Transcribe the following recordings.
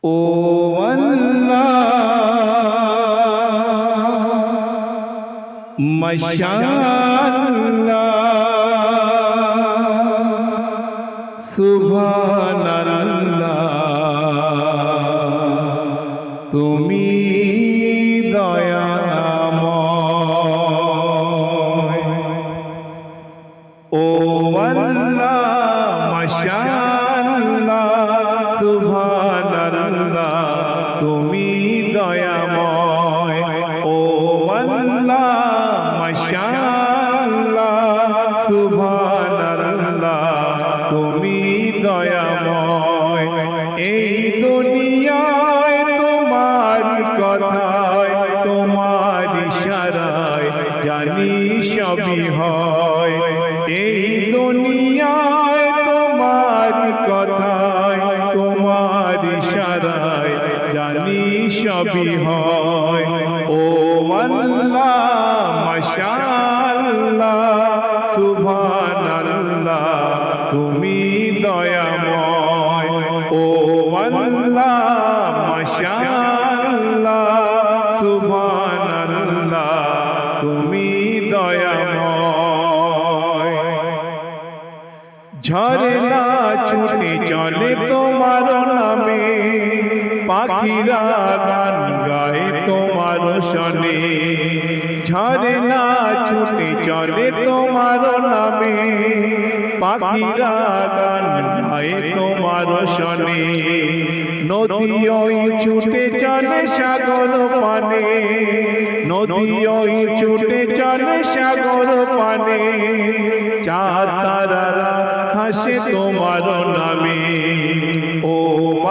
ও আল্লাহ মাশাআল্লাহ সুবহানাল্লাহ তুমি দয়াময়। ও আল্লাহ মাশাআল্লাহ সুবহানাল্লাহ তুমি দয়াময়। ও আল্লাহ মাশাআল্লাহ সুবহানাল্লাহ তুমি দয়াময়। এই দুনিয়ায় তোমার কথায় তোমার ইশারায় জানি সবই হয়। এই দুনিয়ায় তোমার কথায় তোমার ইশারায় জানি সবই হয়। ও আল্লাহ মাশাআল্লাহ সুবহানাল্লাহ তুমি দয়াময়। ও আল্লাহ মাশাআল্লাহ সুবহানাল্লাহ তুমি দয়াময়। ঝরনা ছুটে চলে তোমার নামে, পাখিরা গান গায় তোমার শনে। ঝরনা ছুটে চলে তোমার নামে, পাখিরা গান গায় তোমার শনে। নদী ওই ছুটে চলে সাগর পানে, নদী ওই ছুটে চলে সাগর পানে। চাঁদ তারারা হাসে তোমার নামে। ও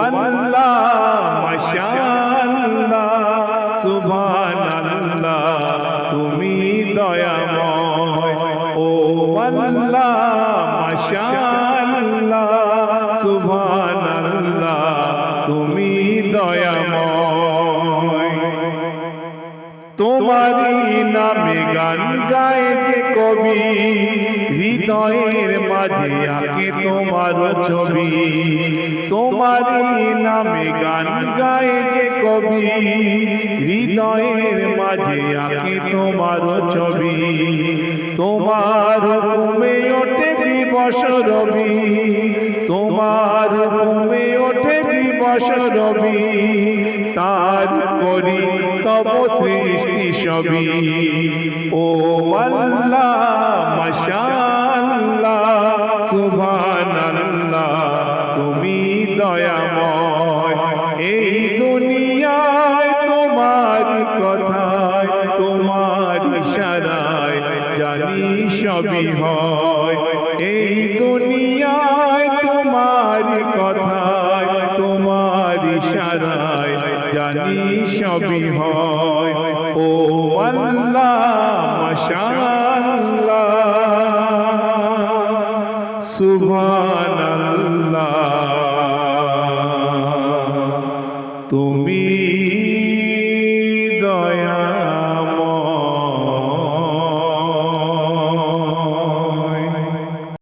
আল্লাহ মাশাআল্লাহ সুবহানাল্লাহ তুমি দয়াময়। ও আল্লাহ মাশাআল্লাহ সুবহানাল্লাহ তুমি দয়াময়। তোমারই নামে গান গায় যে কবি, হৃদয়ের মাঝে আঁকে তোমার ছবি। তোমারই নামে গান গায় যে কবি, হৃদয়ের মাঝে আঁকে তোমার ছবি। তোমার হুকুমে ওঠে দিবস রবি, তোমার হুকুমে ওঠে দিবস রবি। তার করি তব সৃষ্টি সবই। ও আল্লাহ মাশাআল্লাহ সুবহানাল্লাহ তুমি দয়াময়। এই দুনিয়ায় তোমার কথায় তোমার ইশারায় জানি সবই হয়। এই দুনিয়ায় তোমার কথায় তোমার ইশারায় জানি সবই হয়। ও আল্লাহ মাশাআল্লাহ সুবহানাল্লাহ তুমি দয়া